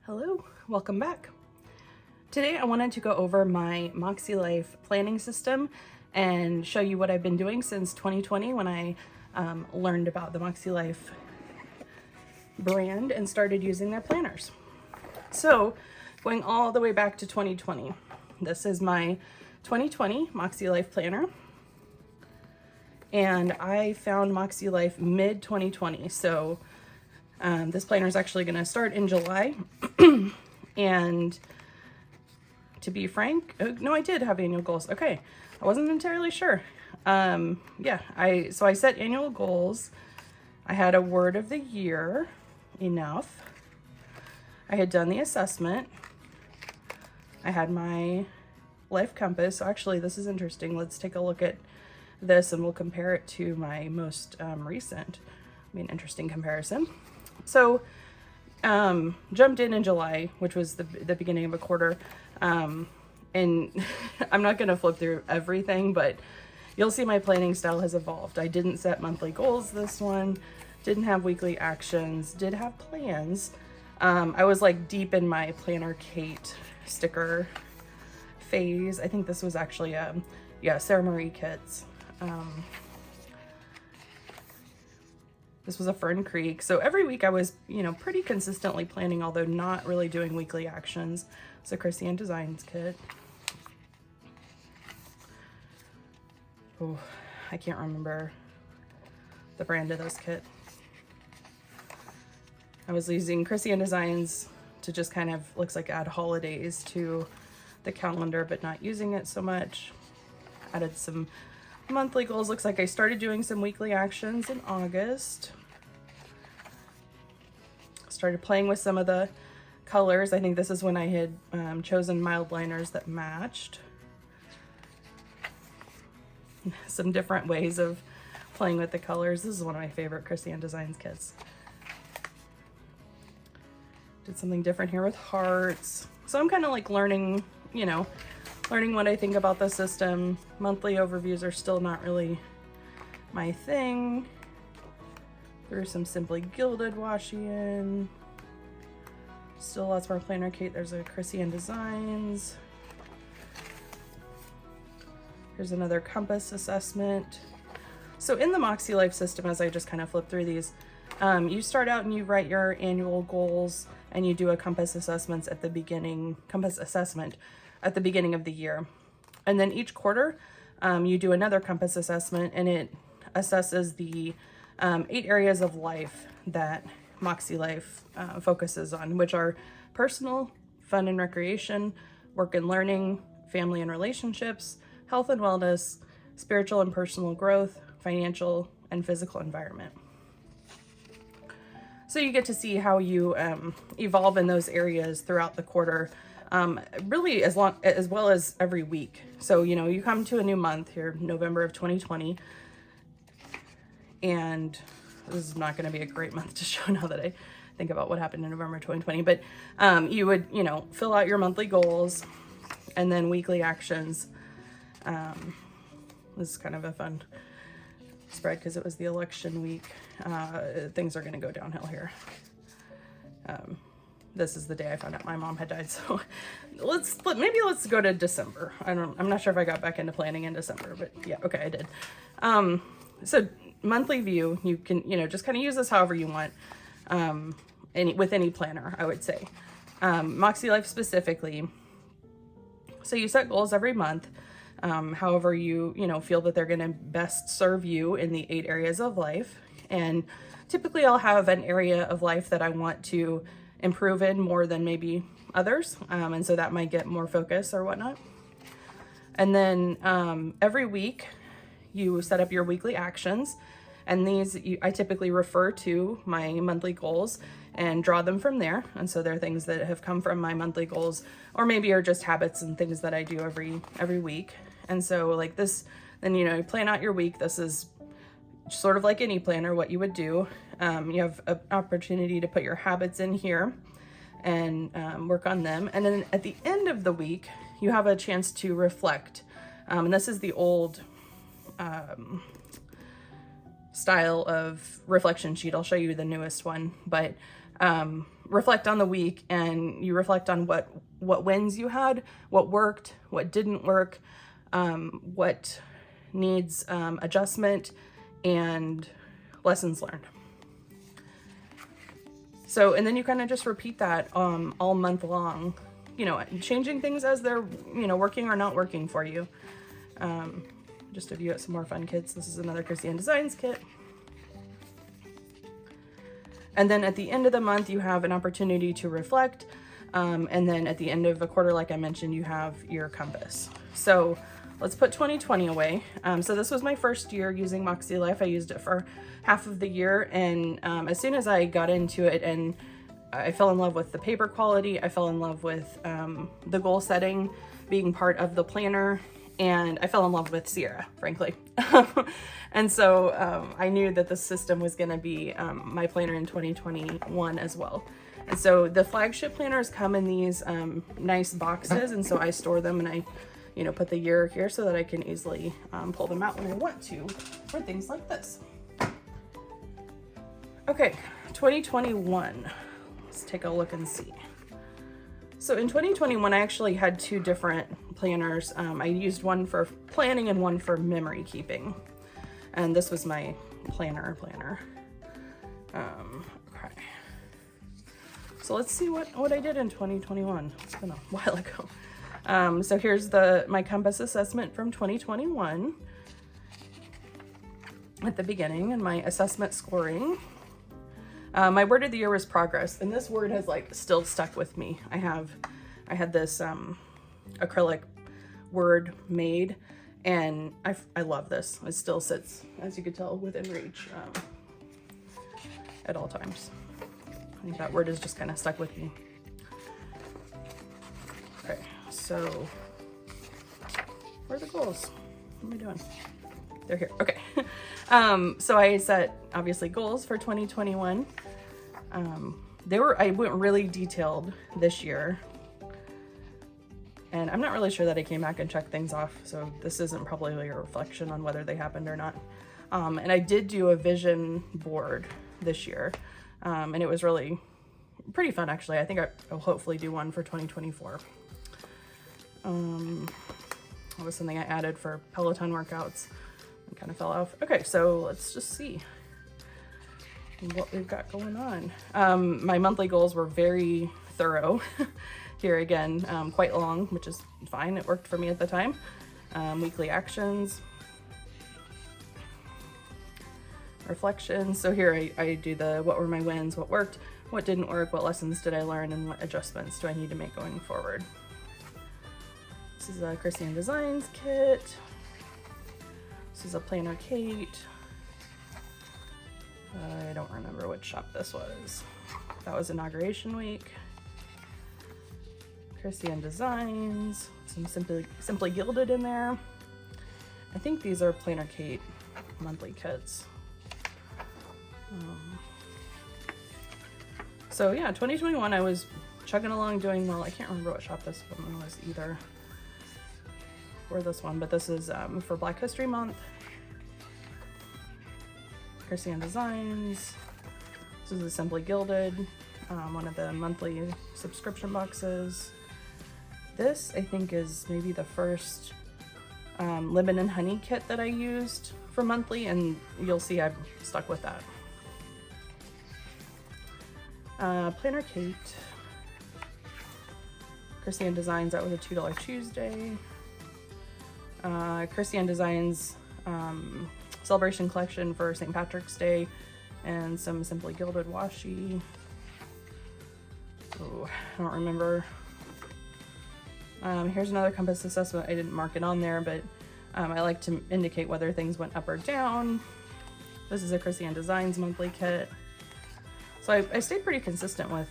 Hello, welcome back. Today I wanted to go over my MäksēLife planning system and show you what I've been doing since 2020 when I learned about the MäksēLife brand and started using their planners. So going all the way back to 2020, this is my 2020 MäksēLife planner. And I found MäksēLife mid 2020. So this planner is actually going to start in July. And to be frank, no, I did have annual goals. Okay. I wasn't entirely sure. Yeah, I set annual goals. I had a word of the year, enough. I had done the assessment. I had my life compass. So actually, this is interesting. Let's take a look at this and we'll compare it to my most recent. Interesting comparison. So jumped in July, which was the beginning of a quarter. And I'm not going to flip through everything, but you'll see my planning style has evolved. I didn't set monthly goals this one, didn't have weekly actions, did have plans. I was like deep in my Planner Kate sticker phase. I think this was actually, Sarah Marie kits. This was a Fern Creek. So every week I was, pretty consistently planning, although not really doing weekly actions. It's a Krissyanne Designs kit. Oh, I can't remember the brand of this kit. I was using Krissyanne Designs to just kind of, looks like add holidays to the calendar, but not using it so much. Added some monthly goals. Looks like I started doing some weekly actions in August. Started playing with some of the colors. I think this is when I had chosen mild liners that matched. Some different ways of playing with the colors. This is one of my favorite Krissyanne Designs kits. Did something different here with hearts. So I'm kind of like learning, learning what I think about the system. Monthly overviews are still not really my thing. Threw some Simply Gilded washi in. Still lots more Planner Kate. There's a Krissyanne Designs. Here's another compass assessment. So in the MäksēLife system, as I just kind of flip through these, you start out and you write your annual goals and you do a compass assessment at the beginning of the year. And then each quarter, you do another compass assessment and it assesses the 8 areas of life that MäksēLife focuses on, which are personal, fun and recreation, work and learning, family and relationships, health and wellness, spiritual and personal growth, financial and physical environment. So you get to see how you evolve in those areas throughout the quarter, really as well as every week. So, you come to a new month here, November of 2020, and this is not going to be a great month to show now that I think about what happened in November 2020, but you would, fill out your monthly goals and then weekly actions. This is kind of a fun spread because it was the election week. Things are going to go downhill here. This is the day I found out my mom had died. So let's go to December. I'm not sure if I got back into planning in December, but yeah, okay, I did. So monthly view, you can, just kind of use this however you want, with any planner, I would say. MäksēLife specifically. So you set goals every month. However you feel that they're going to best serve you in the 8 areas of life. And typically I'll have an area of life that I want to improve in more than maybe others. And so that might get more focus or whatnot. And then every week you set up your weekly actions. And these, I typically refer to my monthly goals and draw them from there. And so they're things that have come from my monthly goals, or maybe are just habits and things that I do every week. And so like this, then, you plan out your week. This is sort of like any planner, what you would do. You have an opportunity to put your habits in here and work on them. And then at the end of the week, you have a chance to reflect. And this is the old style of reflection sheet. I'll show you the newest one, but reflect on the week, and you reflect on what wins you had, what worked, what didn't work, what needs adjustment, and lessons learned. So, and then you kind of just repeat that all month long, you know, changing things as they're, you know, working or not working for you. Just to view at some more fun kits. This is another Krissyanne Designs kit. And then at the end of the month, you have an opportunity to reflect. And then at the end of a quarter, like I mentioned, you have your compass. So let's put 2020 away. So this was my first year using MäksēLife. I used it for half of the year. And as soon as I got into it and I fell in love with the paper quality, I fell in love with the goal setting being part of the planner, and I fell in love with Sierra, frankly. And so I knew that this system was going to be my planner in 2021 as well. And so the flagship planners come in these nice boxes, and so I store them and I, you know, put the year here so that I can easily pull them out when I want to for things like this. Okay, 2021. Let's take a look and see. So in 2021, I actually had two different planners. I used one for planning and one for memory keeping. And this was my planner. Okay. So let's see what I did in 2021. It's been a while ago. So here's my compass assessment from 2021 at the beginning, and my assessment scoring. My word of the year was progress, and this word has like still stuck with me. I had this acrylic word made, and I love this. It still sits, as you could tell, within reach at all times. I think that word is just kind of stuck with me. Okay, so where are the goals? What am I doing? They're here. Okay. So I set obviously goals for 2021. I went really detailed this year, and I'm not really sure that I came back and checked things off. So this isn't probably a reflection on whether they happened or not. And I did do a vision board this year. And it was really pretty fun, actually. I think I'll hopefully do one for 2024. That was something I added for Peloton workouts. Kind of fell off. Okay, so let's just see what we've got going on. My monthly goals were very thorough. Here again, quite long, which is fine. It worked for me at the time. Weekly actions, reflections. So here I do what were my wins, what worked, what didn't work, what lessons did I learn, and what adjustments do I need to make going forward. This is a Krissyanne Designs kit. This is a planner Kate. I don't remember which shop this was. That was inauguration week. Krissyanne Designs. Some Simply Gilded in there. I think these are planner Kate monthly kits. So yeah, 2021 I was chugging along doing well. I can't remember what shop this one was either. Or this one, but this is for Black History Month. Krissyanne Designs. This is a Simply Gilded, one of the monthly subscription boxes. This, I think, is maybe the first lemon and honey kit that I used for monthly, and you'll see I've stuck with that. Planner Kate. Krissyanne Designs, that was a $2 Tuesday. Krissyanne Designs celebration collection for St. Patrick's Day, and some Simply Gilded washi. Oh, I don't remember. Here's another compass assessment. I didn't mark it on there, but I like to indicate whether things went up or down. This is a Krissyanne Designs monthly kit. So I stayed pretty consistent with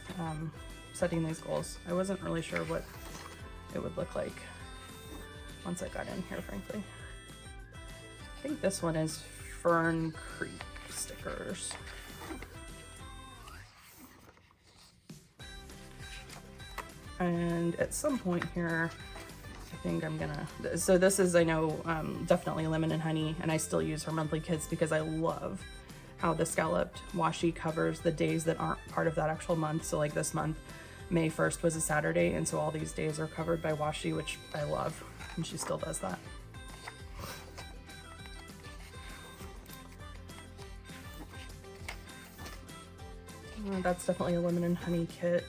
setting these goals. I wasn't really sure what it would look like once I got in here, frankly. I think this one is Fern Creek stickers. And at some point here, I think I'm gonna, so this is, I know, definitely Lemon and Honey, and I still use her monthly kits because I love how the scalloped washi covers the days that aren't part of that actual month. So like this month, May 1st was a Saturday, and so all these days are covered by washi, which I love, and she still does that. That's definitely a lemon and honey kit.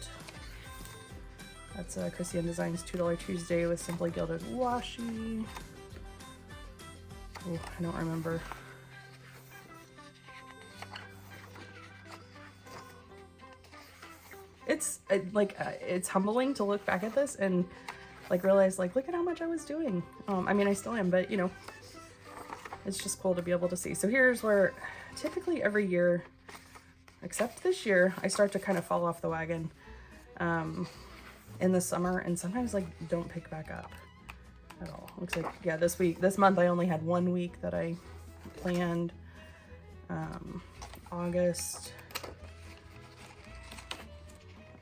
That's a Krissyanne Designs $2 Tuesday with simply gilded washi. Oh, I don't remember. It's it's humbling to look back at this and like realize like, look at how much I was doing. I mean, I still am, but you know, it's just cool to be able to see. So here's where typically every year, except this year, I start to kind of fall off the wagon in the summer, and sometimes like don't pick back up at all. Looks like, yeah, this month I only had 1 week that I planned. August,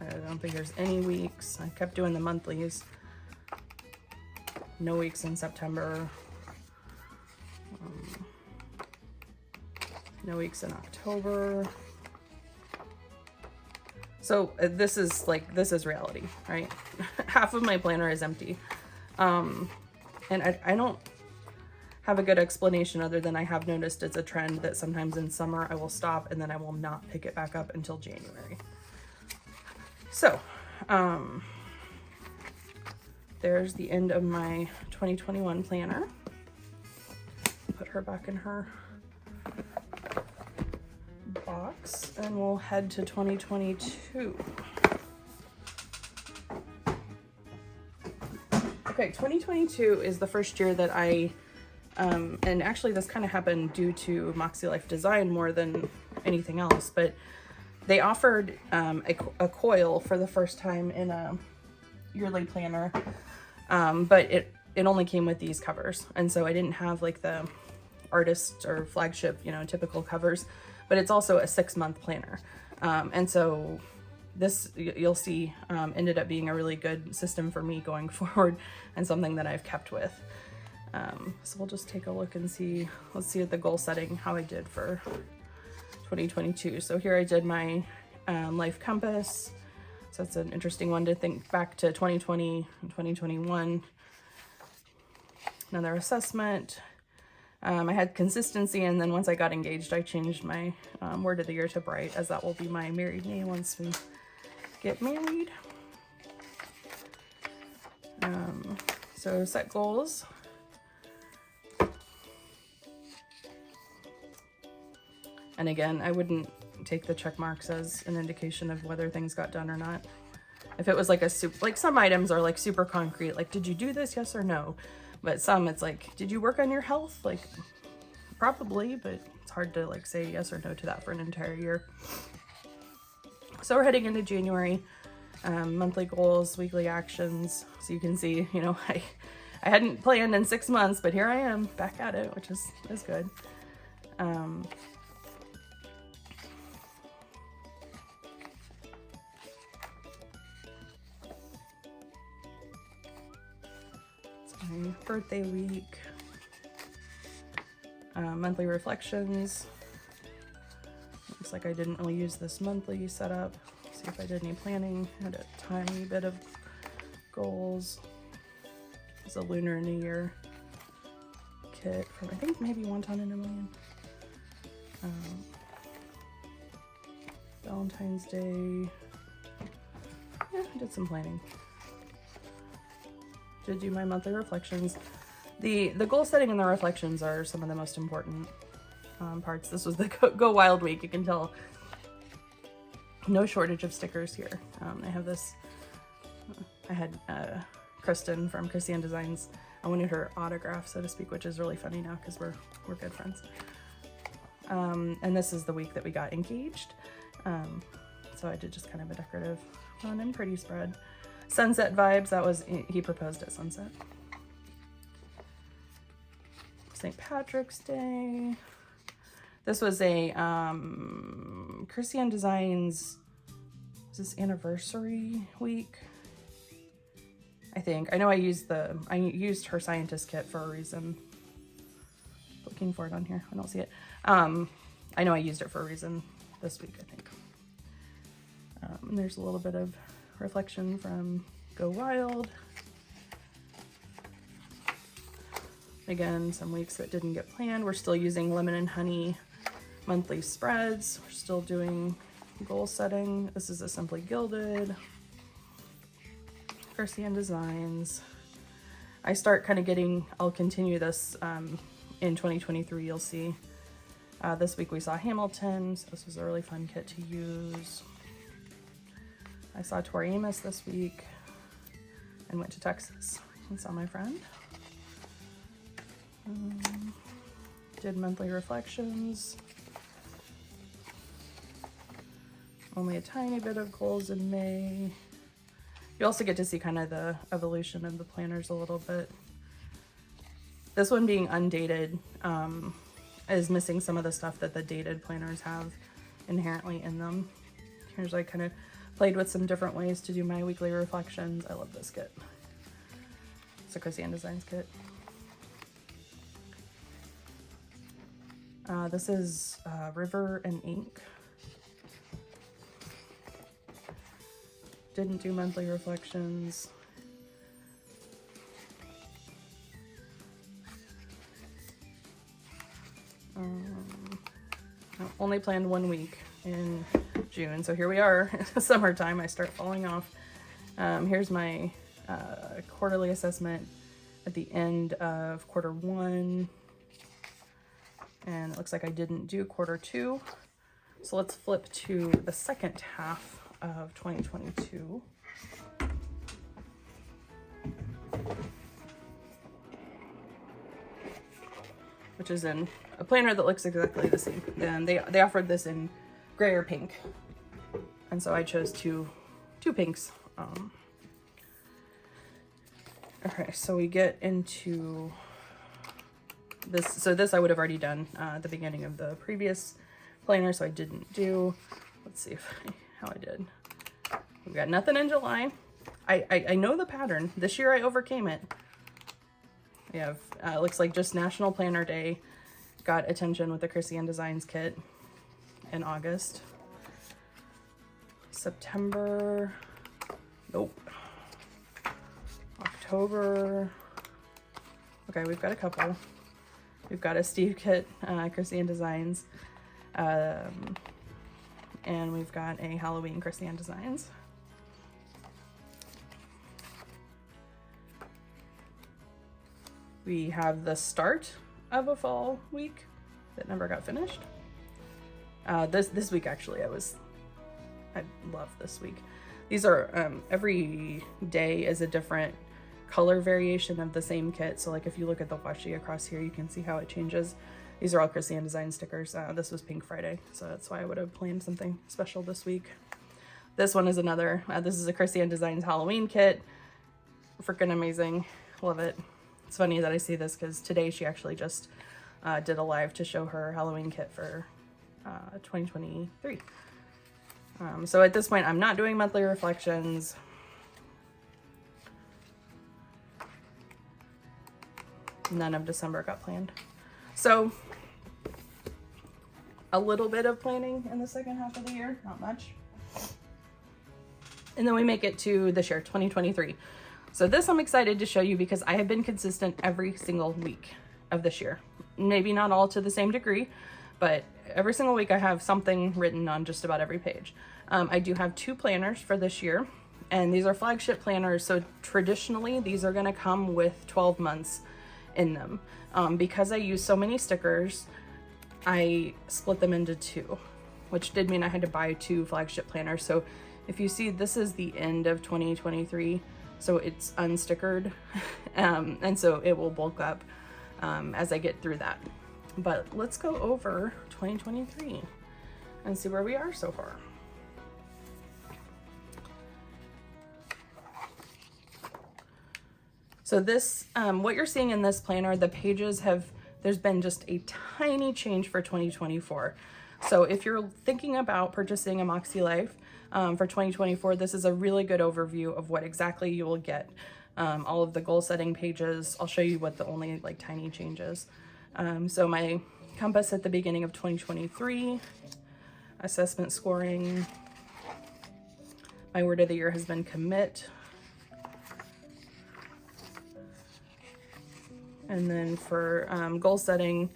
I don't think there's any weeks. I kept doing the monthlies. No weeks in September. No weeks in October. So this is reality, right? Half of my planner is empty. And I don't have a good explanation other than I have noticed it's a trend that sometimes in summer I will stop and then I will not pick it back up until January. So, there's the end of my 2021 planner. Put her back in her box and we'll head to 2022. Okay, 2022 is the first year that I, and actually this kind of happened due to MäksēLife Design more than anything else, but they offered a coil for the first time in a yearly planner, but it only came with these covers. And so I didn't have like the artist or flagship, you know, typical covers, but it's also a 6-month planner. And so this, you'll see, ended up being a really good system for me going forward and something that I've kept with. So we'll just take a look and see, let's see at the goal setting, how I did for 2022. So here I did my life compass. So it's an interesting one to think back to 2020 and 2021. Another assessment. I had consistency, and then once I got engaged, I changed my word of the year to bright, as that will be my married name once we get married. So set goals. And again, I wouldn't take the check marks as an indication of whether things got done or not. If it was like like some items are like super concrete, like, did you do this? Yes or no? But some it's like, did you work on your health? Like, probably, but it's hard to like say yes or no to that for an entire year. So we're heading into January. Monthly goals, weekly actions. So you can see, you know, I hadn't planned in 6 months, but here I am back at it, which is good. My birthday week, monthly reflections. Looks like I didn't really use this monthly setup. See if I did any planning. Had a tiny bit of goals. It's a Lunar New Year kit from, I think, maybe One Ton in a Million. Valentine's Day. Yeah, I did some planning. To do my monthly reflections. The goal setting and the reflections are some of the most important parts. This was the Go Wild week. You can tell no shortage of stickers here. I have this, I had Kristen from Krissyanne Designs. I wanted her autograph, so to speak, which is really funny now because we're good friends. And this is the week that we got engaged. So I did just kind of a decorative, fun and pretty spread. Sunset vibes, that was, he proposed at sunset. St. Patrick's Day. This was a Krissyanne Designs, was this anniversary week? I think. I know I used her scientist kit for a reason. Looking for it on here, I don't see it. I know I used it for a reason this week, I think. And there's a little bit of reflection from Go Wild. Again, some weeks that didn't get planned. We're still using lemon and honey monthly spreads. We're still doing goal setting. This is a Simply Gilded. Krissyanne Designs. I start kind of getting, I'll continue this in 2023, you'll see. This week we saw Hamilton, so this was a really fun kit to use. I saw Tori Amos this week and went to Texas and saw my friend. Did monthly reflections. Only a tiny bit of goals in May. You also get to see kind of the evolution of the planners a little bit. This one being undated is missing some of the stuff that the dated planners have inherently in them. Here's I kind of played with some different ways to do my weekly reflections. I love this kit. It's a Krissyanne Designs kit. This is River and Ink. Didn't do monthly reflections. Only planned 1 week in June, so here we are. Summertime, I start falling off. Here's my quarterly assessment at the end of Q1, and it looks like I didn't do Q2. So let's flip to the second half of 2022. Which is in a planner that looks exactly the same. And they offered this in gray or pink. And so I chose two pinks. Okay, so we get into this. So this I would have already done at the beginning of the previous planner, so I didn't do. Let's see how I did. We've got nothing in July. I know the pattern. This year I overcame it. We have, looks like just National Planner Day got attention with the Krissyanne Designs kit in August. September, nope. October, okay, we've got a couple. We've got a Steve kit, Krissyanne Designs, and we've got a Halloween Krissyanne Designs. We have the start of a fall week that never got finished. This week actually, I love this week. These are every day is a different color variation of the same kit. So like if you look at the washi across here, you can see how it changes. These are all Krissyanne Design stickers. This was Pink Friday, so that's why I would have planned something special this week. This one is another. This is a Krissyanne Designs Halloween kit. Freaking amazing, love it. It's funny that I see this because today she actually just did a live to show her Halloween kit for 2023. So at this point, I'm not doing monthly reflections. None of December got planned. So a little bit of planning in the second half of the year, not much. And then we make it to this year, 2023. So this I'm excited to show you because I have been consistent every single week of this year. Maybe not all to the same degree, but every single week I have something written on just about every page. I do have 2 planners for this year, and these are flagship planners. So traditionally, these are gonna come with 12 months in them. Because I use so many stickers, I split them into 2, which did mean I had to buy 2 flagship planners. So if you see, this is the end of 2023. So it's unstickered, and so it will bulk up as I get through that. But let's go over 2023 and see where we are so far. So this, what you're seeing in this planner, the pages there's been just a tiny change for 2024. So if you're thinking about purchasing a MäksēLife for 2024, this is a really good overview of what exactly you will get. All of the goal setting pages, I'll show you what the only like tiny changes. So my compass at the beginning of 2023, assessment scoring. My word of the year has been commit. And then for goal setting,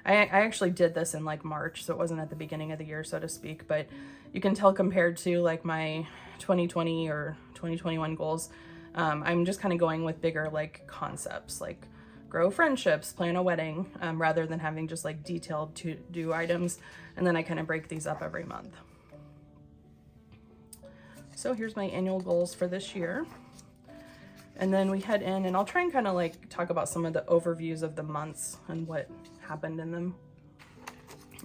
I actually did this in like March, so it wasn't at the beginning of the year, so to speak, but you can tell compared to like my 2020 or 2021 goals, I'm just kind of going with bigger like concepts, like grow friendships, plan a wedding, rather than having just like detailed to-do items. And then I kind of break these up every month. So here's my annual goals for this year. And then we head in, and I'll try and kind of like talk about some of the overviews of the months and what happened in them.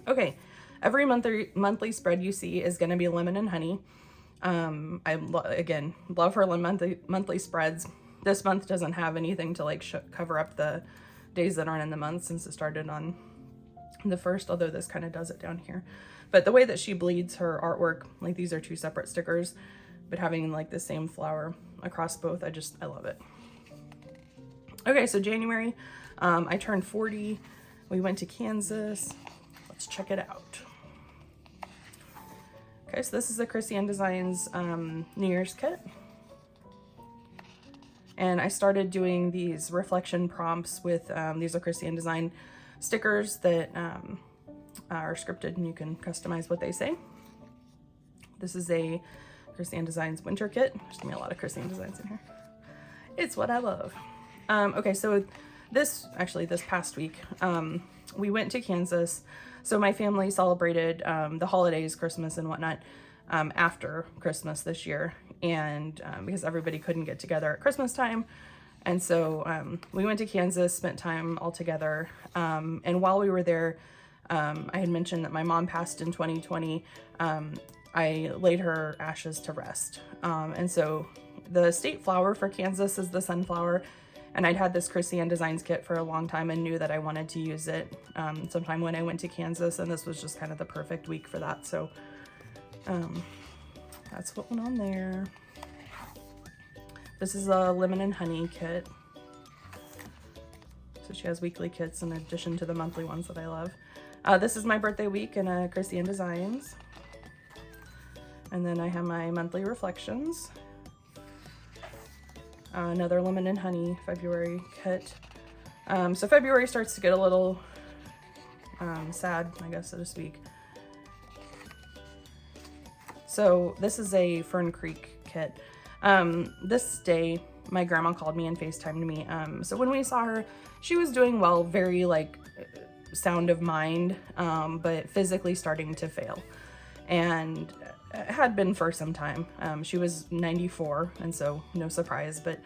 Okay, every monthly spread you see is going to be lemon and honey. Again, love her monthly spreads. This month doesn't have anything to like cover up the days that aren't in the month, since it started on the 1st, although this kind of does it down here. But the way that she bleeds her artwork, like these are 2 separate stickers, but having like the same flower across both, I love it. Okay, so January, I turned 40. We went to Kansas. Let's check it out. Okay, so this is the Krissyanne Designs New Year's kit. And I started doing these reflection prompts with, these are Krissyanne Design stickers that are scripted, and you can customize what they say. This is a Krissyanne Designs winter kit. There's gonna be a lot of Krissyanne Designs in here. It's what I love. Okay, so this past week, we went to Kansas. So my family celebrated the holidays, Christmas and whatnot, after Christmas this year. And because everybody couldn't get together at Christmas time. And so we went to Kansas, spent time all together. And while we were there, I had mentioned that my mom passed in 2020. I laid her ashes to rest. And so the state flower for Kansas is the sunflower. And I'd had this Krissyanne Designs kit for a long time and knew that I wanted to use it sometime when I went to Kansas. And this was just kind of the perfect week for that. So that's what went on there. This is a lemon and honey kit. So she has weekly kits in addition to the monthly ones that I love. This is my birthday week in a Krissyanne Designs. And then I have my monthly reflections. Another lemon and honey February kit. So February starts to get a little sad, I guess, so to speak. So this is a Fern Creek kit. This day, my grandma called me and FaceTimed me. So when we saw her, she was doing well, very like sound of mind, but physically starting to fail. And had been for some time. She was 94, and so no surprise, but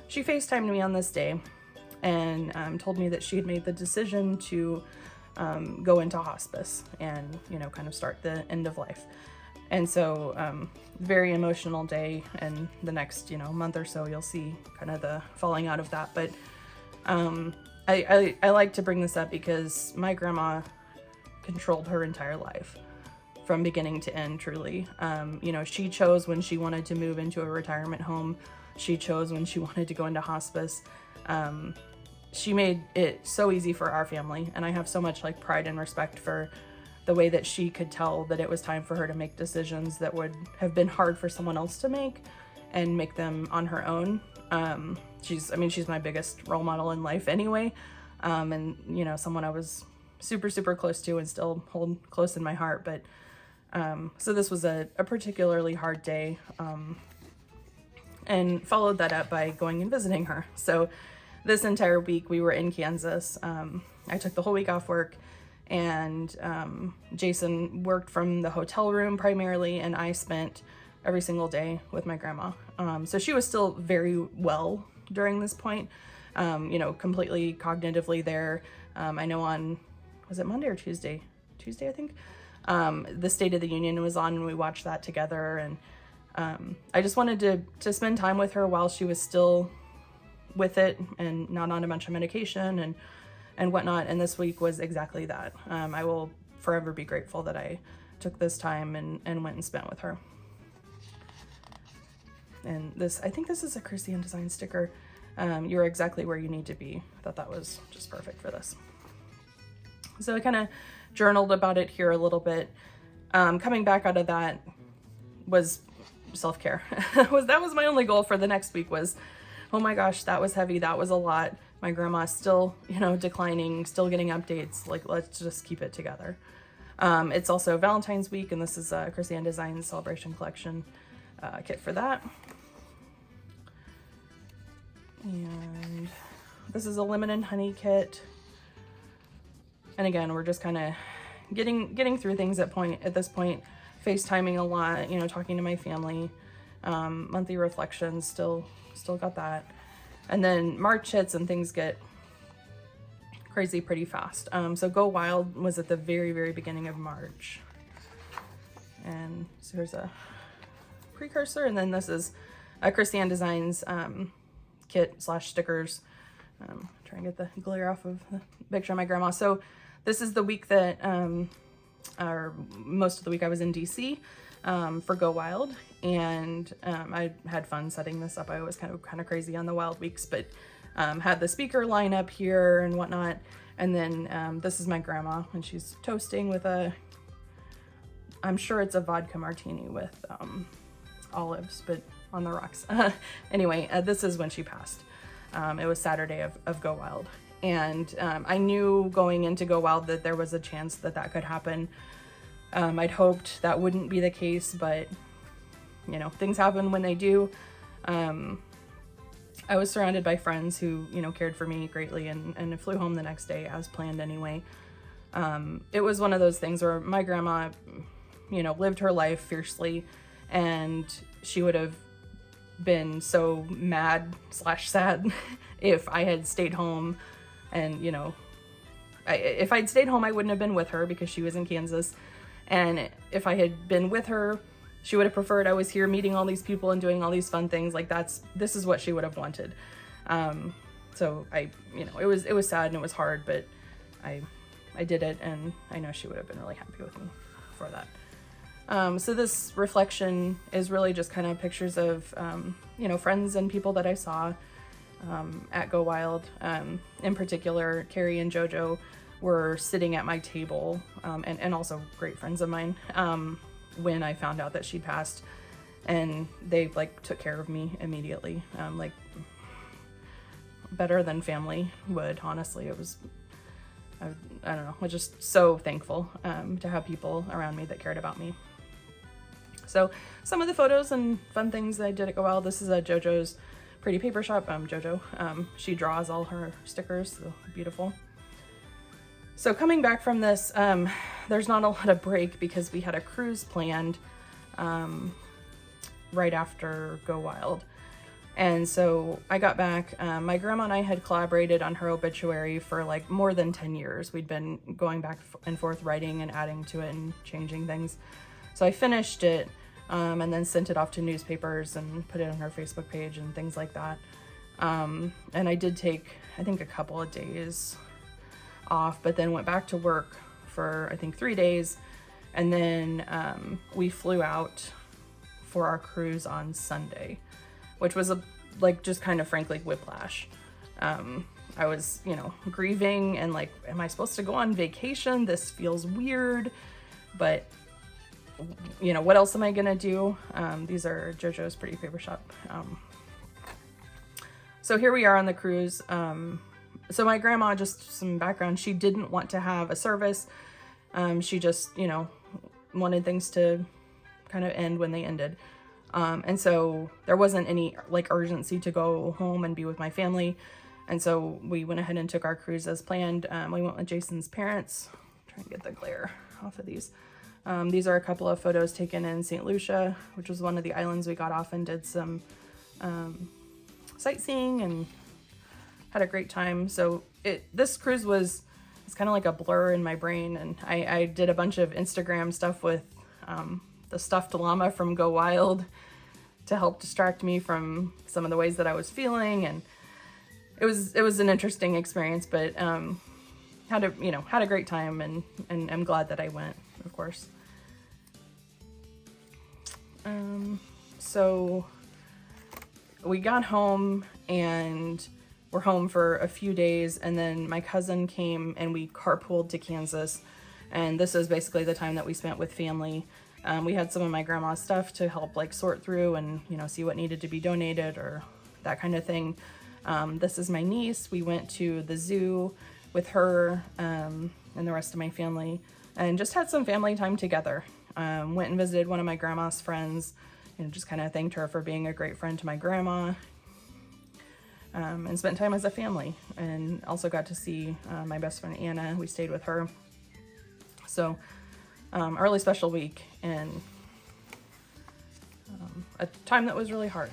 she FaceTimed me on this day and told me that she had made the decision to go into hospice and, you know, kind of start the end of life. And so very emotional day, and the next, you know, month or so you'll see kind of the falling out of that. But I like to bring this up because my grandma controlled her entire life from beginning to end, truly. You know, she chose when she wanted to move into a retirement home. She chose when she wanted to go into hospice. She made it so easy for our family, and I have so much like pride and respect for the way that she could tell that it was time for her to make decisions that would have been hard for someone else to make, and make them on her own. She's my biggest role model in life anyway. And you know, someone I was super, super close to and still hold close in my heart. But so this was a particularly hard day, and followed that up by going and visiting her. So this entire week we were in Kansas. I took the whole week off work, and Jason worked from the hotel room primarily, and I spent every single day with my grandma. So she was still very well during this point, you know, completely cognitively there. I know was it Monday or Tuesday? Tuesday, I think. The State of the Union was on, and we watched that together. And I just wanted to spend time with her while she was still with it and not on a bunch of medication and whatnot. And this week was exactly that. I will forever be grateful that I took this time and went and spent with her. And this, I think this is a Krissyanne Design sticker. You're exactly where you need to be. I thought that was just perfect for this. So I kind of journaled about it here a little bit. Coming back out of that was self-care. That was my only goal for the next week was, oh my gosh, that was heavy. That was a lot. My grandma's still, you know, declining, still getting updates. Like, let's just keep it together. It's also Valentine's week, and this is a Krissyanne Designs Celebration Collection kit for that. And this is a lemon and honey kit. And again, we're just kind of getting through things at this point, FaceTiming a lot, you know, talking to my family, monthly reflections, still got that. And then March hits and things get crazy pretty fast. So Go Wild was at the very, very beginning of March. And so here's a precursor, and then this is a Krissyanne Designs kit / stickers. Try and get the glare off of the picture of my grandma. So this is the week that, or most of the week I was in DC for Go Wild, and I had fun setting this up. I was kind of crazy on the wild weeks, but had the speaker line up here and whatnot. And then this is my grandma, and she's toasting with I'm sure it's a vodka martini with olives, but on the rocks. Anyway, this is when she passed. It was Saturday of Go Wild. And I knew going into Go Wild that there was a chance that could happen. I'd hoped that wouldn't be the case, but you know, things happen when they do. I was surrounded by friends who, you know, cared for me greatly, and flew home the next day as planned anyway. It was one of those things where my grandma, you know, lived her life fiercely, and she would have been so mad / sad if I had stayed home. And, you know, if I'd stayed home, I wouldn't have been with her because she was in Kansas. And if I had been with her, she would have preferred I was here meeting all these people and doing all these fun things. Like this is what she would have wanted. So you know, it was sad and it was hard, but I did it, and I know she would have been really happy with me for that. So this reflection is really just kind of pictures of, you know, friends and people that I saw at Go Wild. In particular, Carrie and JoJo were sitting at my table, and also great friends of mine, when I found out that she'd passed, and they like took care of me immediately, like better than family would. Honestly, it was, I don't know, I was just so thankful to have people around me that cared about me. So some of the photos and fun things that I did at Go Wild. This is a JoJo's Pretty Paper Shop. JoJo, she draws all her stickers, so beautiful. So coming back from this, there's not a lot of break because we had a cruise planned right after Go Wild. And so I got back, my grandma and I had collaborated on her obituary for like more than 10 years. We'd been going back and forth writing and adding to it and changing things. So I finished it, and then sent it off to newspapers and put it on her Facebook page and things like that. And I did take, I think, a couple of days off, but then went back to work for, I think, 3 days. And then we flew out for our cruise on Sunday, which was just kind of frankly whiplash. I was, you know, grieving and like, am I supposed to go on vacation? This feels weird, but you know, what else am I gonna do? These are JoJo's Pretty Paper Shop. So here we are on the cruise. So my grandma, just some background, she didn't want to have a service. She just, you know, wanted things to kind of end when they ended. And so there wasn't any like urgency to go home and be with my family. And so we went ahead and took our cruise as planned. We went with Jason's parents. Try and get the glare off of these. These are a couple of photos taken in St. Lucia, which was one of the islands we got off and did some sightseeing and had a great time. So this cruise it's kind of like a blur in my brain, and I did a bunch of Instagram stuff with the stuffed llama from Go Wild to help distract me from some of the ways that I was feeling, and it was an interesting experience, but had a great time, and I'm glad that I went, of course. So we got home, and were home for a few days, and then my cousin came and we carpooled to Kansas. And this is basically the time that we spent with family. We had some of my grandma's stuff to help like sort through and, you know, see what needed to be donated or that kind of thing. This is my niece. We went to the zoo with her and the rest of my family and just had some family time together. Went and visited one of my grandma's friends and just kind of thanked her for being a great friend to my grandma. And spent time as a family, and also got to see my best friend Anna. We stayed with her. So a really special week, and a time that was really hard.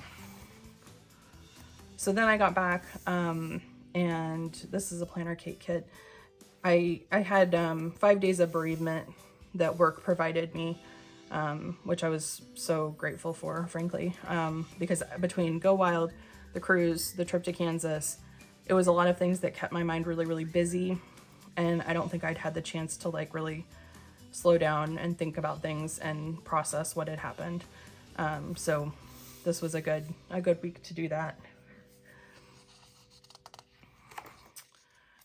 So then I got back, and this is a planner cake kit. I had 5 days of bereavement that work provided me, which I was so grateful for, frankly, because between Go Wild, the cruise, the trip to Kansas, it was a lot of things that kept my mind really, really busy. And I don't think I'd had the chance to like really slow down and think about things and process what had happened. So this was a good week to do that.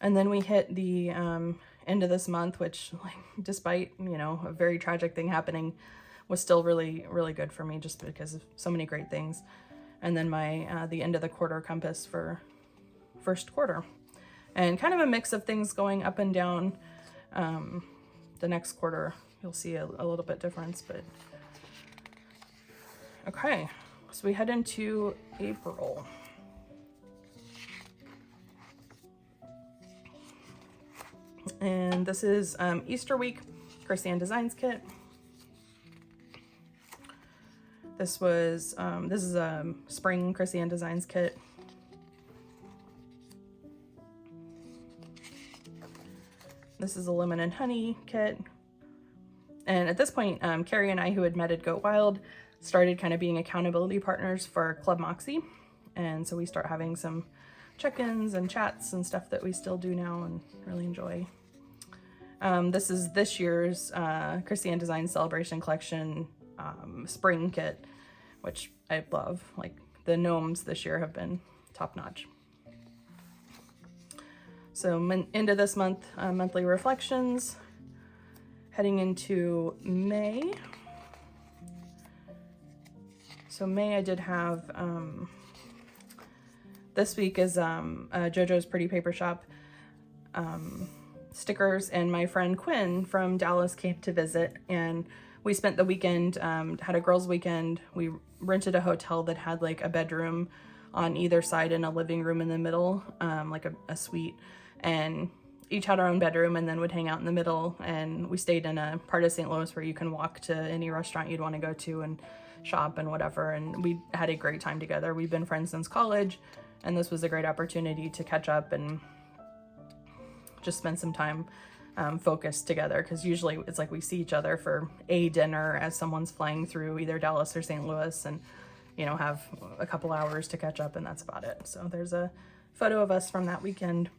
And then we hit the end of this month, which, like, despite, you know, a very tragic thing happening, was still really, really good for me just because of so many great things. And then my the end of the quarter compass for first quarter, and kind of a mix of things going up and down. The next quarter you'll see a little bit difference, but okay, so we head into April. And this is Easter week Krissyanne Designs kit. This was, this is a spring Krissyanne Designs kit. This is a lemon and honey kit. And at this point, Carrie and I, who had met at Go Wild, started kind of being accountability partners for Club Moxie. And so we start having some check-ins and chats and stuff that we still do now and really enjoy. This is this year's Krissyanne Designs Celebration Collection spring kit, which I love. Like, the gnomes this year have been top notch. So into this month, monthly reflections, heading into May. So May I did have, this week is JoJo's Pretty Paper Shop stickers, and my friend Quinn from Dallas came to visit, and we spent the weekend, had a girls' weekend. We rented a hotel that had like a bedroom on either side and a living room in the middle, like a suite, and each had our own bedroom and then would hang out in the middle. And we stayed in a part of St. Louis where you can walk to any restaurant you'd want to go to and shop and whatever. And we had a great time together. We've been friends since college, and this was a great opportunity to catch up and just spend some time focused together, because usually it's like we see each other for a dinner as someone's flying through either Dallas or St. Louis, and, you know, have a couple hours to catch up, and that's about it. So there's a photo of us from that weekend.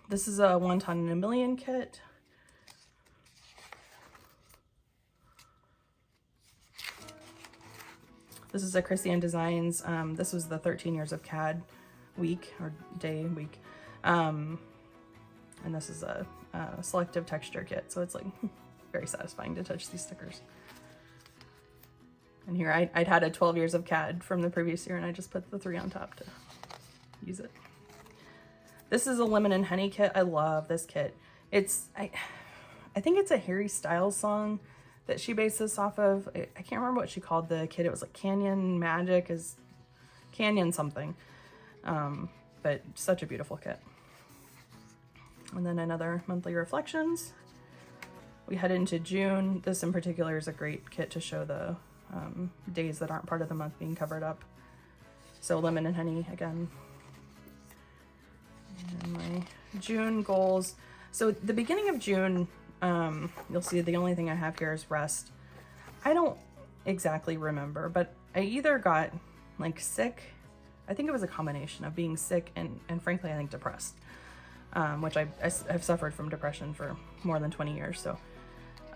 This is a One Ton in a Million kit. This is a Krissyanne Designs. This was the 13 years of CAD week, or day week. And this is a selective texture kit, so it's like very satisfying to touch these stickers. And here I'd had a 12 years of CAD from the previous year, and I just put the 3 on top to use it. This is a lemon and honey kit. I love this kit. It's, I think it's a Harry Styles song that she based this off of. I can't remember what she called the kit. It was like Canyon Magic, is Canyon something. But such a beautiful kit. And then another monthly reflections. We head into June. This in particular is a great kit to show the days that aren't part of the month being covered up. So lemon and honey again. And my June goals. So the beginning of June, you'll see the only thing I have here is rest. I don't exactly remember, but I either got like sick. I think it was a combination of being sick and frankly, I think depressed, which I've suffered from depression for more than 20 years. So,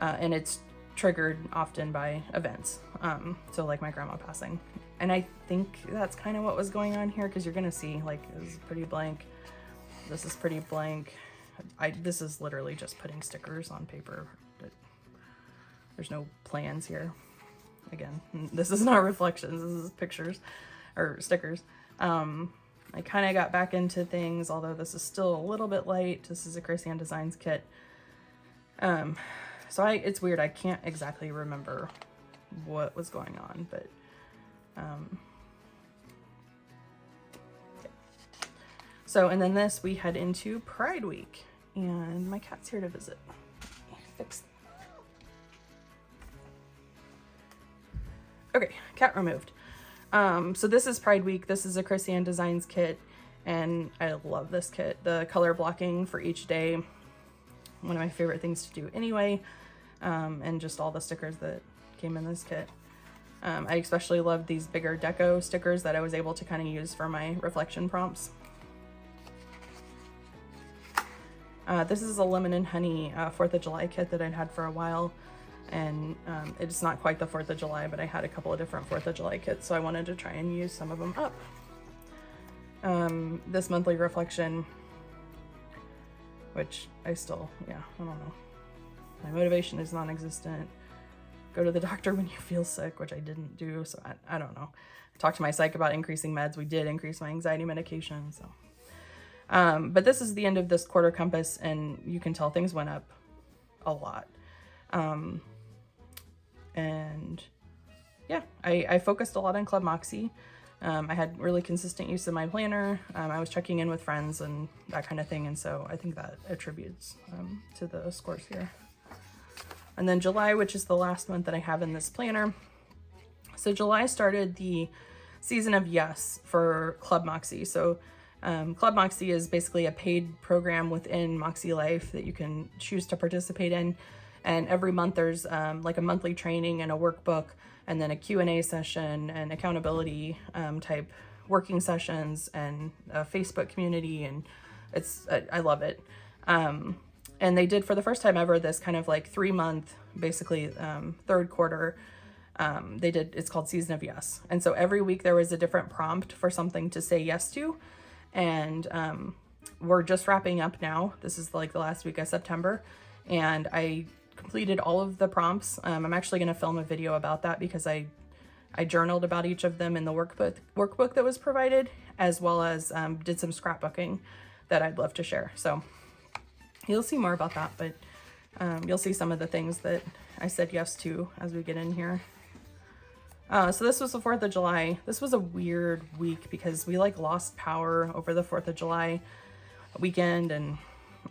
and it's triggered often by events. So like my grandma passing, And I think that's kind of what was going on here, because you're gonna see like this is pretty blank. This is pretty blank. This is literally just putting stickers on paper. There's no plans here. Again, this is not reflections, this is pictures or stickers. I kind of got back into things, although this is still a little bit light. This is a Krissyanne Designs kit. So it's weird, I can't exactly remember what was going on, but yeah. So, and then this, we head into Pride Week, and my cat's here to visit. Fix that. Okay, cat removed. So this is Pride Week. This is a Krissyanne Designs kit, and I love this kit. The color blocking for each day, one of my favorite things to do anyway, and just all the stickers that came in this kit. I especially love these bigger deco stickers that I was able to kind of use for my reflection prompts. This is a lemon and honey 4th of July kit that I'd had for a while. And it's not quite the 4th of July, but I had a couple of different 4th of July kits, so I wanted to try and use some of them up. This monthly reflection, which I still, yeah, I don't know. My motivation is non-existent. Go to the doctor when you feel sick, which I didn't do, so I don't know. I talked to my psych about increasing meds. We did increase my anxiety medication, so. But this is the end of this quarter compass, and you can tell things went up a lot. And yeah, I focused a lot on Club MACKENZIE. I had really consistent use of my planner. I was checking in with friends and that kind of thing. And so I think that attributes to the scores here. And then July, which is the last month that I have in this planner. So July started the season of yes for Club MACKENZIE. So Club MACKENZIE is basically a paid program within MäksēLife that you can choose to participate in. And every month there's like a monthly training and a workbook, and then a Q&A session and accountability type working sessions and a Facebook community. And I love it. And they did, for the first time ever, this kind of like 3-month, basically third quarter, it's called Season of Yes. And so every week there was a different prompt for something to say yes to. And we're just wrapping up now. This is like the last week of September. And I completed all of the prompts. I'm actually going to film a video about that, because I journaled about each of them in the workbook that was provided, as well as did some scrapbooking that I'd love to share. So you'll see more about that, but you'll see some of the things that I said yes to as we get in here. So this was the 4th of July. This was a weird week because we like lost power over the 4th of July weekend, and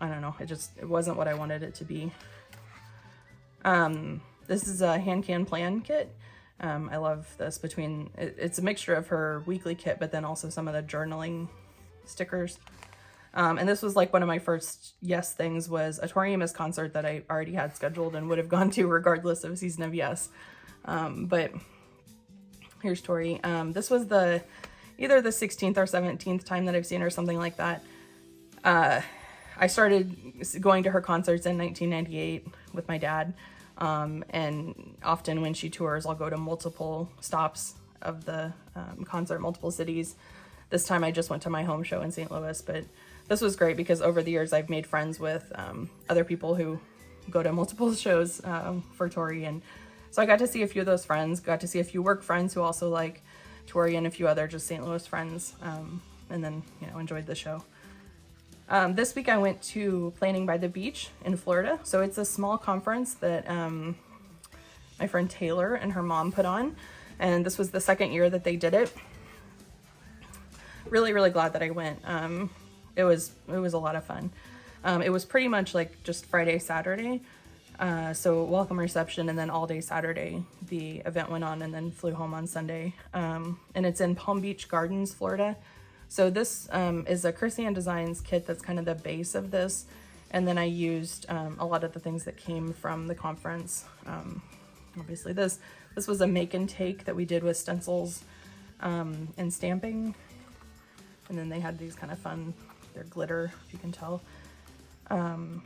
I don't know, it wasn't what I wanted it to be. This is a hand can plan kit. I love this. It's a mixture of her weekly kit, but then also some of the journaling stickers. And this was like one of my first yes things, was a Tori Amos concert that I already had scheduled and would have gone to regardless of Season of Yes. But here's Tori. This was either the 16th or 17th time that I've seen her, something like that. I started going to her concerts in 1998 with my dad. And often when she tours, I'll go to multiple stops of the concert, multiple cities. This time I just went to my home show in St. Louis, but this was great because over the years I've made friends with other people who go to multiple shows for Tori. And so I got to see a few of those friends, got to see a few work friends who also like Tori, and a few other just St. Louis friends, and then, enjoyed the show. This week I went to Planning by the Beach in Florida. So it's a small conference that my friend Taylor and her mom put on. And this was the second year that they did it. Really, really glad that I went. It was a lot of fun. It was pretty much like just Friday, Saturday. So welcome reception, and then all day Saturday the event went on, and then flew home on Sunday. And it's in Palm Beach Gardens, Florida. So this is a Krissyanne Designs kit that's kind of the base of this. And then I used a lot of the things that came from the conference. Obviously this was a make and take that we did with stencils and stamping. And then they had these kind of fun, they're glitter, if you can tell. And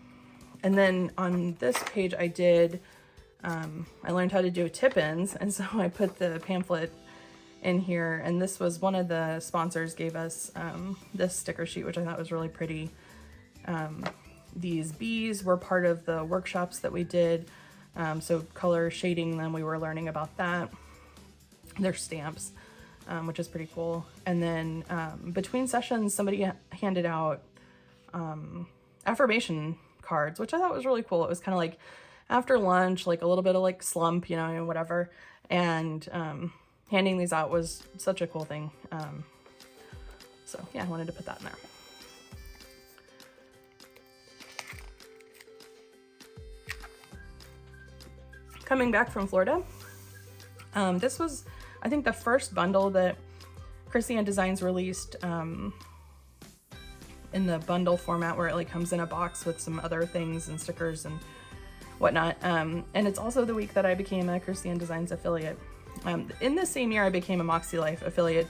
then on this page I learned how to do tip-ins. And so I put the pamphlet in here. And this was one of the sponsors gave us this sticker sheet, which I thought was really pretty. These bees were part of the workshops that we did. So color shading them, we were learning about that. They're stamps, which is pretty cool. And then between sessions, somebody handed out affirmation cards, which I thought was really cool. It was kind of like after lunch, like a little bit of like slump, you know, whatever. And handing these out was such a cool thing. So yeah, I wanted to put that in there. Coming back from Florida, this was, I think, the first bundle that Krissyanne Designs released in the bundle format, where it like comes in a box with some other things and stickers and whatnot. And it's also the week that I became a Krissyanne Designs affiliate. In the same year, I became a MäksēLife affiliate,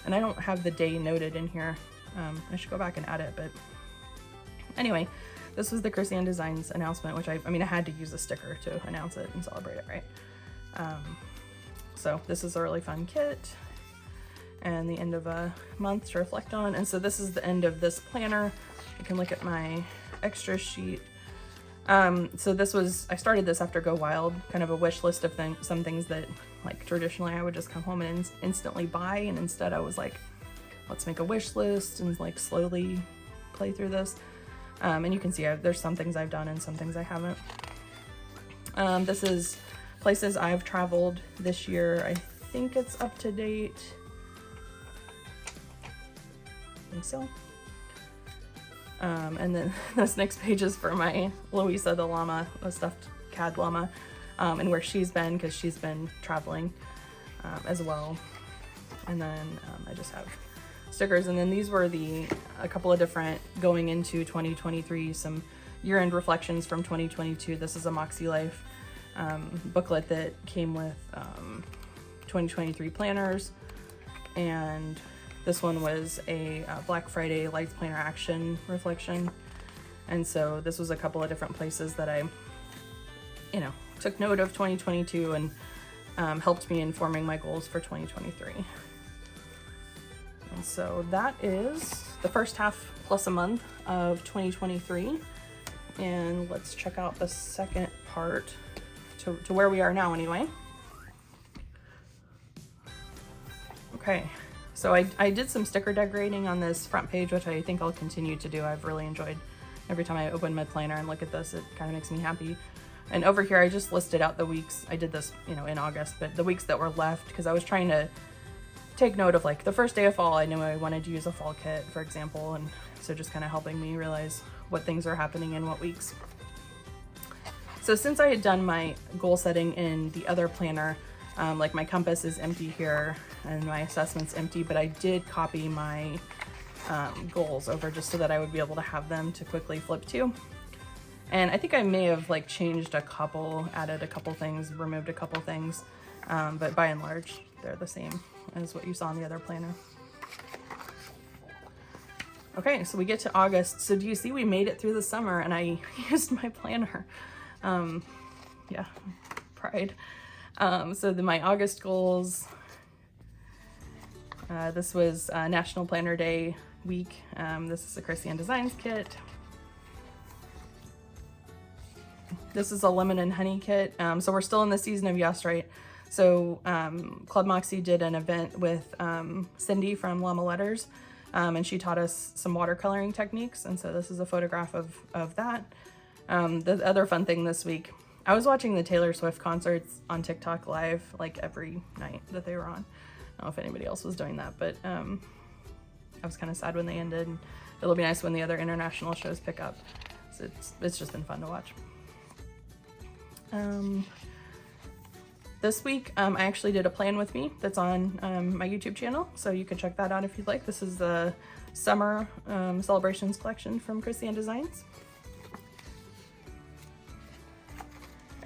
and I don't have the day noted in here. I should go back and add it, but anyway, this was the Krissyanne Designs announcement, which I mean, I had to use a sticker to announce it and celebrate it, right? So this is a really fun kit, and the end of a month to reflect on. And so this is the end of this planner. You can look at my extra sheet. So this was, I started this after Go Wild, kind of a wish list of some things that like traditionally I would just come home and instantly buy. And instead I was like, let's make a wish list and like slowly play through this. And you can see there's some things I've done and some things I haven't. This is places I've traveled this year. I think it's up to date. I think so. And then this next page is for my Louisa the llama, a stuffed CAD llama, and where she's been, because she's been traveling as well. And then I just have stickers. And then these were a couple of different going into 2023, some year-end reflections from 2022. This is a MäksēLife booklet that came with 2023 planners, and this one was a Black Friday Lights Planner Action reflection. And so this was a couple of different places that I, you know, took note of 2022 and helped me in forming my goals for 2023. And so that is the first half plus a month of 2023. And let's check out the second part to where we are now anyway. Okay. So I did some sticker decorating on this front page, which I think I'll continue to do. I've really enjoyed every time I open my planner and look at this, it kind of makes me happy. And over here, I just listed out the weeks. I did this, you know, in August, but the weeks that were left, because I was trying to take note of like the first day of fall. I knew I wanted to use a fall kit, for example. And so just kind of helping me realize what things are happening in what weeks. So since I had done my goal setting in the other planner, like my compass is empty here and my assessment's empty, but I did copy my goals over just so that I would be able to have them to quickly flip to. And I think I may have like changed a couple, added a couple things, removed a couple things, but by and large, they're the same as what you saw in the other planner. Okay, so we get to August. So do you see we made it through the summer and I used my planner? Yeah, pride. So my August goals, this was National Planner Day week. This is a Krissyanne Designs kit. This is a lemon and honey kit. So we're still in the season of Yes, right? So Club Moxie did an event with Cindy from Llama Letters, and she taught us some watercoloring techniques. And so this is a photograph of that. The other fun thing this week, I was watching the Taylor Swift concerts on TikTok live, like every night that they were on. I don't know if anybody else was doing that, but I was kind of sad when they ended. And it'll be nice when the other international shows pick up. So it's just been fun to watch. This week, I actually did a plan with me that's on my YouTube channel, so you can check that out if you'd like. This is the summer celebrations collection from Krissyanne Designs.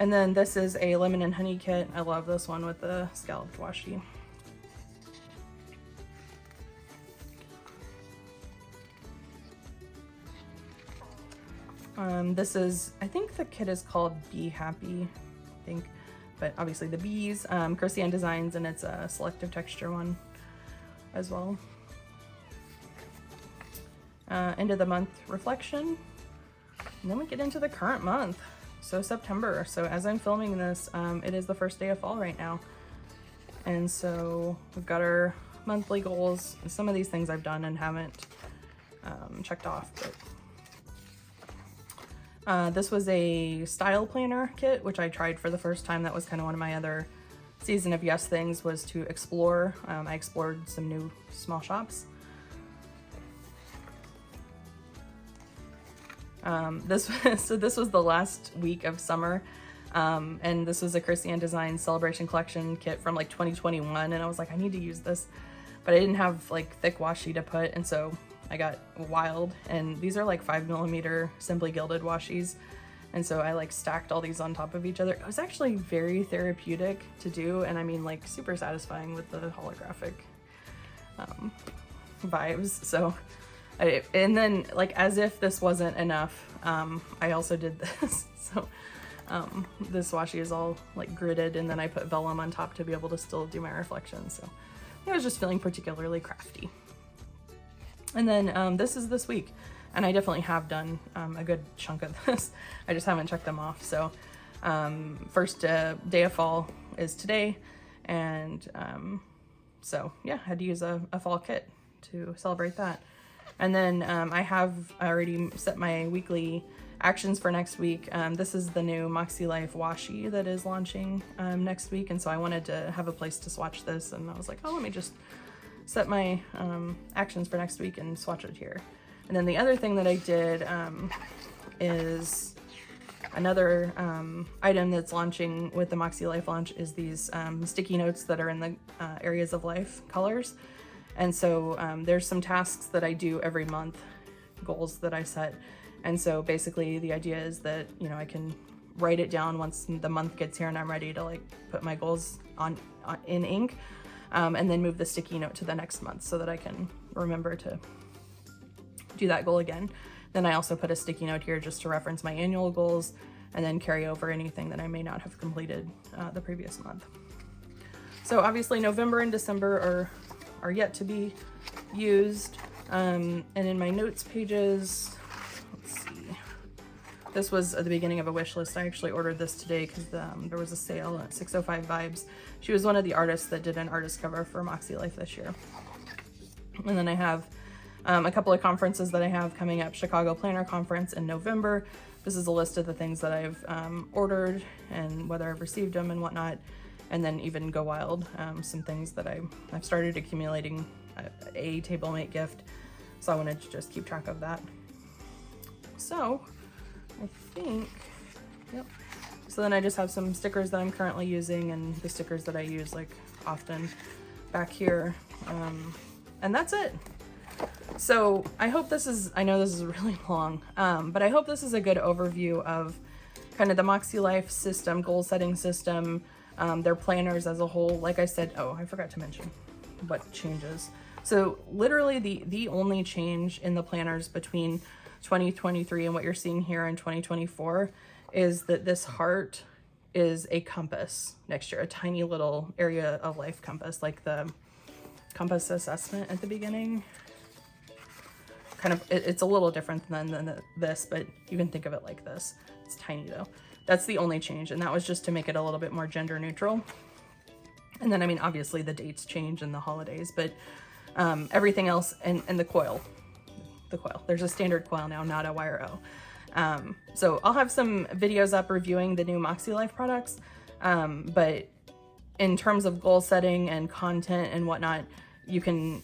And then this is a lemon and honey kit. I love this one with the scalloped washi. This is, I think the kit is called Be Happy, I think. but obviously the bees, Krissyanne Designs, and it's a selective texture one as well. End of the month reflection, and then we get into the current month, so September. So as I'm filming this, it is the first day of fall right now, and so we've got our monthly goals. Some of these things I've done and haven't checked off, but this was a style planner kit, which I tried for the first time. That was kind of one of my other season of yes things, was to explore. I explored some new small shops. This was the last week of summer, and this was a Krissyanne Designs celebration collection kit from like 2021, and I was like, I need to use this, but I didn't have like thick washi to put, and so I got wild, and these are like 5mm simply gilded washies, and so I like stacked all these on top of each other. It was actually very therapeutic to do, and I mean like super satisfying with the holographic vibes. So and then, like, as if this wasn't enough, I also did this. So this washi is all like gridded, and then I put vellum on top to be able to still do my reflections. So I was just feeling particularly crafty. And then this is this week, and I definitely have done a good chunk of this. I just haven't checked them off. So first day of fall is today, and so yeah, I had to use a fall kit to celebrate that. And then I have already set my weekly actions for next week. This is the new MäksēLife washi that is launching next week, and so I wanted to have a place to swatch this, and I was like, oh, let me just set my actions for next week and swatch it here. And then the other thing that I did is another item that's launching with the MäksēLife launch is these sticky notes that are in the areas of life colors. And so there's some tasks that I do every month, goals that I set. And so basically the idea is that, you know, I can write it down once the month gets here and I'm ready to like put my goals on in ink, and then move the sticky note to the next month so that I can remember to do that goal again. Then I also put a sticky note here just to reference my annual goals, and then carry over anything that I may not have completed the previous month. So obviously November and December are yet to be used. And in my notes pages, let's see, this was at the beginning of a wish list. I actually ordered this today because there was a sale at 605 Vibes. She was one of the artists that did an artist cover for MäksēLife this year. And then I have a couple of conferences that I have coming up. Chicago Planner Conference in November. This is a list of the things that I've ordered and whether I've received them and whatnot. And then even Go Wild, some things that I've started accumulating a TableMate gift, so I wanted to just keep track of that. So I think, yep. So then I just have some stickers that I'm currently using and the stickers that I use like often back here, and that's it. So I hope this is, I know this is really long, but I hope this is a good overview of kind of the MäksēLife system, goal setting system, their planners as a whole. Like I said, oh, I forgot to mention what changes. So literally the only change in the planners between 2023 and what you're seeing here in 2024 is that this heart is a compass next year, a tiny little area of life compass, like the compass assessment at the beginning. Kind of, it's a little different than this, but you can think of it like this. It's tiny though. That's the only change, and that was just to make it a little bit more gender neutral. And then, I mean, obviously the dates change and the holidays, but everything else, and the coil. There's a standard coil now, not a wire O. So I'll have some videos up reviewing the new MäksēLife products, but in terms of goal setting and content and whatnot, you can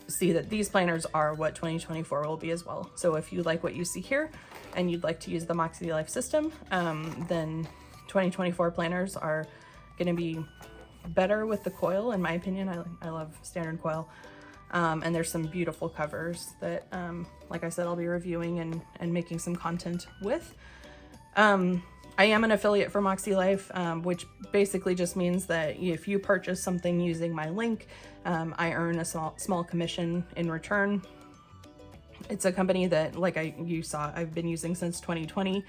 see that these planners are what 2024 will be as well. So if you like what you see here and you'd like to use the MäksēLife system, then 2024 planners are going to be better with the coil, in my opinion. I love standard coil. And there's some beautiful covers that, like I said, I'll be reviewing and making some content with. I am an affiliate for MäksēLife, which basically just means that if you purchase something using my link, I earn a small commission in return. It's a company that, like you saw, I've been using since 2020.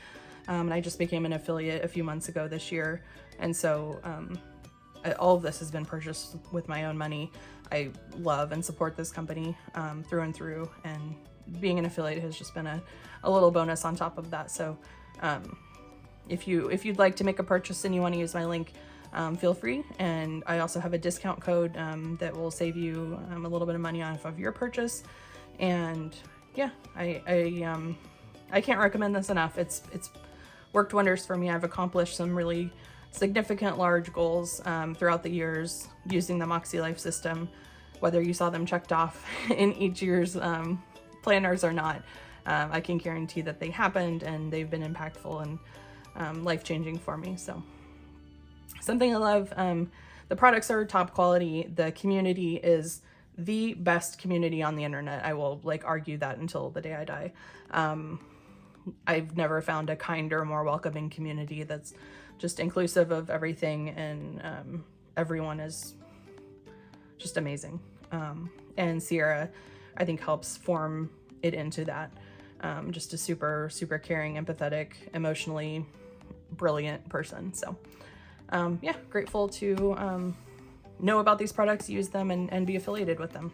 And I just became an affiliate a few months ago this year. And so all of this has been purchased with my own money. I love and support this company through and through, and being an affiliate has just been a little bonus on top of that. So if you'd like to make a purchase and you want to use my link, feel free. And I also have a discount code that will save you a little bit of money off of your purchase. And yeah, I can't recommend this enough. It's worked wonders for me. I've accomplished some really significant large goals throughout the years using the MäksēLife system, whether you saw them checked off in each year's planners or not. I can guarantee that they happened, and they've been impactful and life-changing for me. So something I love. The products are top quality. The community is the best community on the internet. I will argue that until the day I die. I've never found a kinder, more welcoming community that's just inclusive of everything, and everyone is just amazing. And Sierra, I think, helps form it into that. Just a super, super caring, empathetic, emotionally brilliant person. So yeah, grateful to know about these products, use them, and be affiliated with them.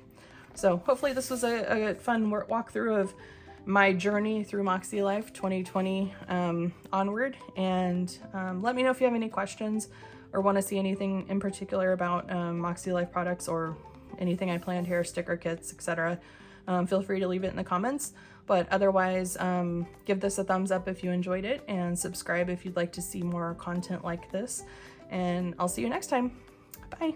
So hopefully this was a fun walkthrough of my journey through MäksēLife 2020 onward. And let me know if you have any questions or want to see anything in particular about MäksēLife products or anything I planned here, sticker kits, etc. Feel free to leave it in the comments. But otherwise, give this a thumbs up if you enjoyed it, and subscribe if you'd like to see more content like this. And I'll see you next time. Bye.